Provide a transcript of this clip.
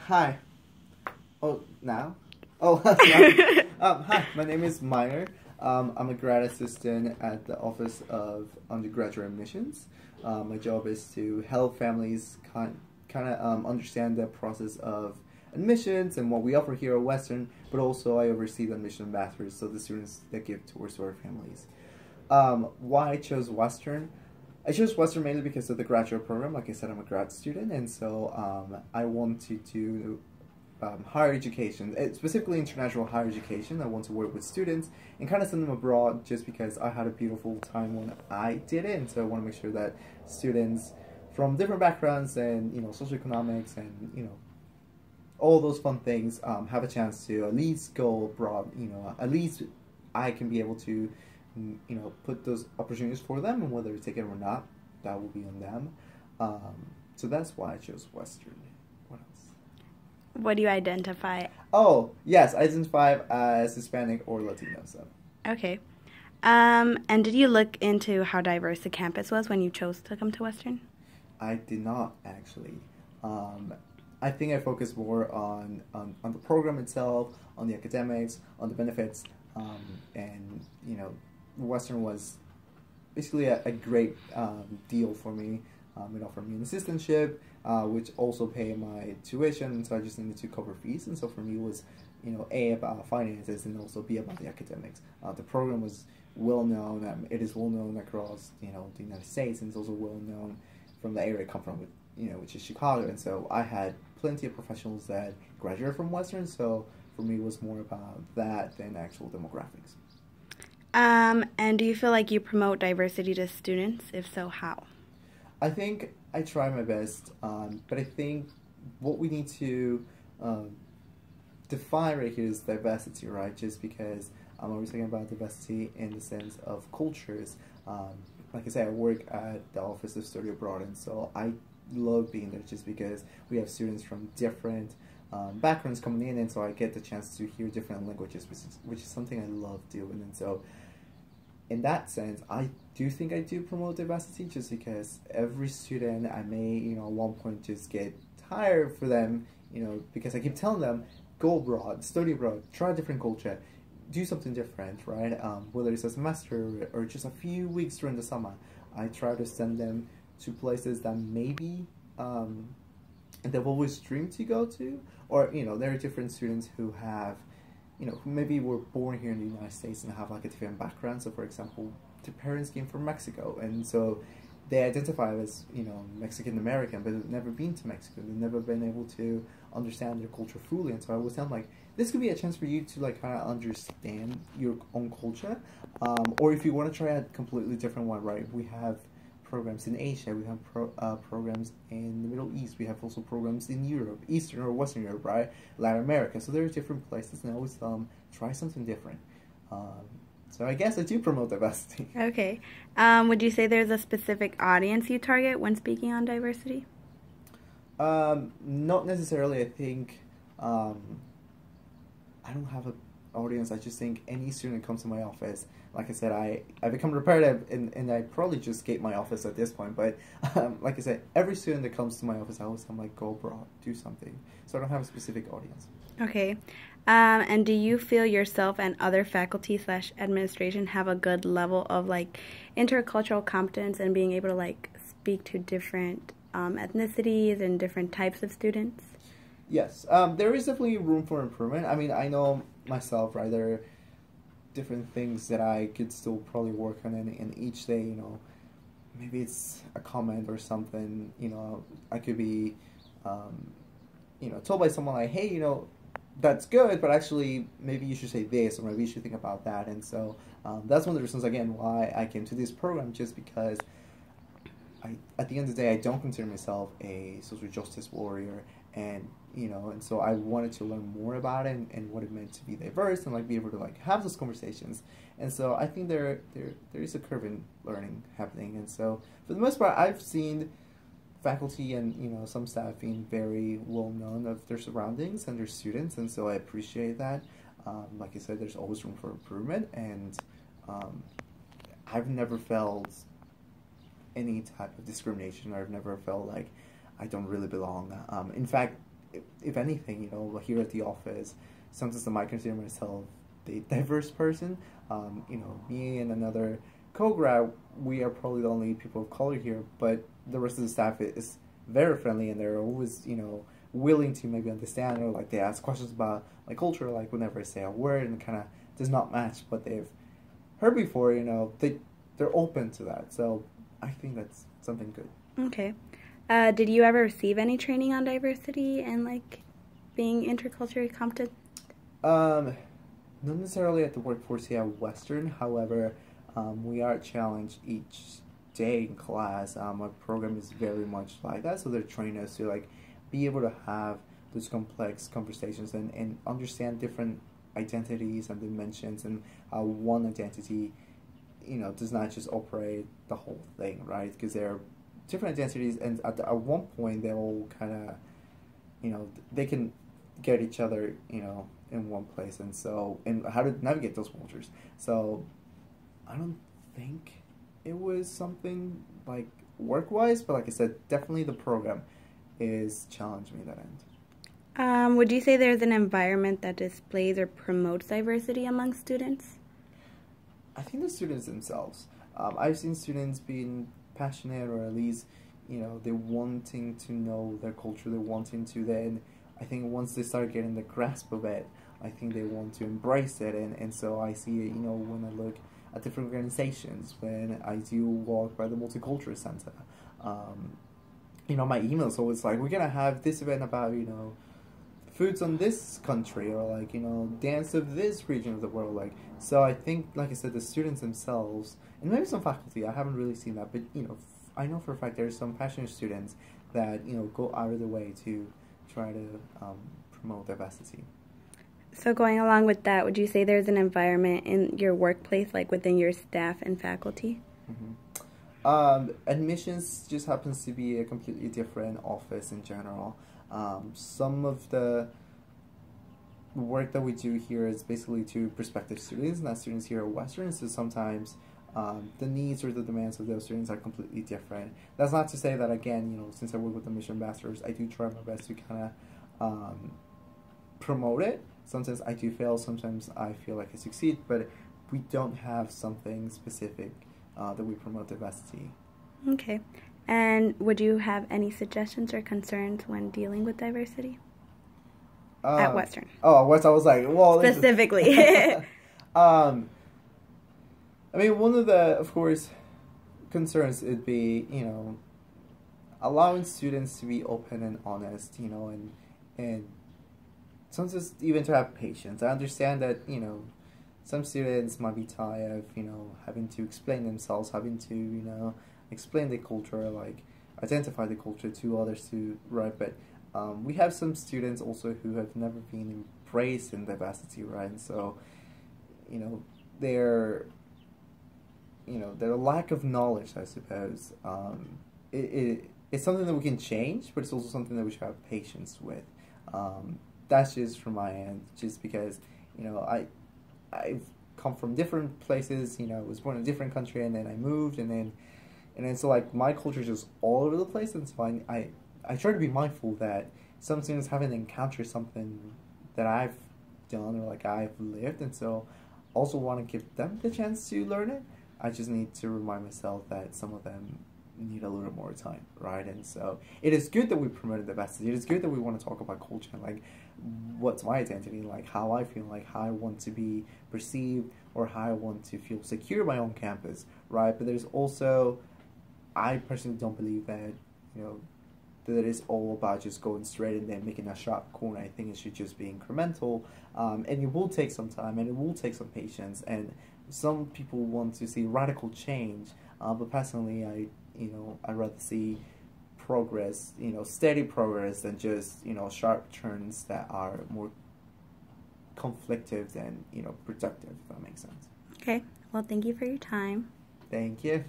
Hi. Oh, now? Oh, hi, my name is Meyer. I'm a grad assistant at the Office of Undergraduate Admissions. My job is to help families kind of understand the process of admissions and what we offer here at Western, but also I oversee the admission ambassadors, so the students that give tours to our families. Why I chose Western? I chose Western mainly because of the graduate program. Like I said, I'm a grad student, and so I want to do higher education, specifically international higher education. I want to work with students and kind of send them abroad just because I had a beautiful time when I did it, and so I want to make sure that students from different backgrounds and socioeconomics and all those fun things have a chance to at least go abroad. At least I can be able to put those opportunities for them, and whether they take it or not, that will be on them. So that's why I chose Western. What else? What do you identify? Oh, yes, I identify as Hispanic or Latino. So. Okay. And did you look into how diverse the campus was when you chose to come to Western? I did not, actually. I think I focused more on the program itself, on the academics, on the benefits, and Western was basically a great deal for me. It offered me an assistantship, which also paid my tuition, so I just needed to cover fees. And so for me, it was, A, about finances, and also B, about the academics. The program was well known. It is well known across, the United States, and it's also well known from the area I come from, which is Chicago. And so I had plenty of professionals that graduated from Western, so for me, it was more about that than actual demographics. And do you feel like you promote diversity to students? If so, how? I think I try my best, but I think what we need to define right here is diversity, right? Just because I'm always talking about diversity in the sense of cultures. Like I said, I work at the Office of Study Abroad, and so I love being there just because we have students from different backgrounds coming in, and so I get the chance to hear different languages, which is something I love doing. And so in that sense, I do think I do promote diversity just because every student, I may, at one point just get tired for them, because I keep telling them, go abroad, study abroad, try a different culture, do something different, right? Whether it's a semester or just a few weeks during the summer, I try to send them to places that maybe they've always dreamed to go to, or, there are different students who have who maybe were born here in the United States and have like a different background. So, for example, their parents came from Mexico, and so they identify as Mexican American, but they've never been to Mexico. They've never been able to understand their culture fully. And so I always tell them, like, this could be a chance for you to like kind of understand your own culture, or if you want to try a completely different one, right? We have programs in Asia, we have programs in the Middle East, we have also programs in Europe, Eastern or Western Europe, right? Latin America. So there are different places, and I always tell them, try something different. So I guess I do promote diversity. Okay. Would you say there's a specific audience you target when speaking on diversity? Not necessarily. I think I don't have an audience. I just think any student that comes to my office, like I said, I become repetitive, and I probably just skate my office at this point, but like I said, every student that comes to my office, I always tell them, like, go abroad, do something. So I don't have a specific audience. Okay. And do you feel yourself and other faculty/administration have a good level of like intercultural competence and being able to like speak to different ethnicities and different types of students? Yes, there is definitely room for improvement. I mean, I know myself, right? There are different things that I could still probably work on, and each day, maybe it's a comment or something, I could be, told by someone like, hey, that's good, but actually maybe you should say this, or maybe you should think about that. And so that's one of the reasons, again, why I came to this program, just because at the end of the day, I don't consider myself a social justice warrior, and and so I wanted to learn more about it and what it meant to be diverse and like be able to like have those conversations. And so I think there is a curve in learning happening. And so for the most part, I've seen faculty and some staff being very well known of their surroundings and their students, and so I appreciate that. Like I said, there's always room for improvement, and I've never felt any type of discrimination, or I've never felt like I don't really belong. In fact, if anything, you know, here at the office, sometimes I might consider myself the diverse person. You know, me and another co-grad, we are probably the only people of color here, but the rest of the staff is very friendly, and they're always, you know, willing to maybe understand, or like they ask questions about my culture, like whenever I say a word and kind of does not match what they've heard before, you know, they're open to that. So I think that's something good. Okay. Did you ever receive any training on diversity and like being interculturally competent? Not necessarily at the workforce here at Western. However, we are challenged each day in class. Our program is very much like that, so they're training us to like be able to have those complex conversations and understand different identities and dimensions, and how one identity, you know, does not just operate the whole thing, right? Because there are different identities, and at one point they all kind of, you know, they can get each other, you know, in one place, and how to navigate those cultures. So I don't think it was something like work-wise, but like I said, definitely the program is challenging me at that end. Would you say there's an environment that displays or promotes diversity among students? I think the students themselves. I've seen students being passionate, or at least, you know, they're wanting to know their culture. They're wanting to then, I think once they start getting the grasp of it, I think they want to embrace it. And so I see it, you know, when I look at different organizations, when I do walk by the Multicultural Center. You know, my emails always like, we're going to have this event about, you know, foods on this country, or like, you know, dance of this region of the world. Like, so I think, like I said, the students themselves, and maybe some faculty, I haven't really seen that, but, you know, I know for a fact there's some passionate students that, you know, go out of their way to try to promote diversity. So going along with that, would you say there's an environment in your workplace, like within your staff and faculty? Mm-hmm. Admissions just happens to be a completely different office in general. Some of the work that we do here is basically to prospective students, not students here at Western, so sometimes the needs or the demands of those students are completely different. That's not to say that, again, you know, since I work with the mission ambassadors, I do try my best to kind of promote it. Sometimes I do fail, sometimes I feel like I succeed, but we don't have something specific that we promote diversity. Okay. And would you have any suggestions or concerns when dealing with diversity at Western? Oh, at Western, I was like, well, specifically. I mean, one of the, of course, concerns would be, you know, allowing students to be open and honest, you know, and sometimes even to have patience. I understand that, you know, some students might be tired of, you know, having to explain themselves, having to, you know, explain the culture, like identify the culture to others to, right? But we have some students also who have never been embraced in diversity, right? And so, you know, their lack of knowledge, I suppose, it's something that we can change, but it's also something that we should have patience with. That's just from my end, just because, you know, I've come from different places, you know, I was born in a different country, and then I moved, and then so like my culture is just all over the place, and so I try to be mindful that some students haven't encountered something that I've done or like I've lived, and so also want to give them the chance to learn it. I just need to remind myself that some of them need a little more time, right? And so it is good that we promoted diversity. It is good that we want to talk about culture and like what's my identity, like how I feel, like how I want to be perceived, or how I want to feel secure in my own campus, right? But there's also, I personally don't believe that, you know, that it is all about just going straight and then making a sharp corner. I think it should just be incremental, and it will take some time, and it will take some patience, and some people want to see radical change, but personally, I'd rather see progress, you know, steady progress than just, you know, sharp turns that are more conflictive than, you know, productive, if that makes sense. Okay. Well, thank you for your time. Thank you.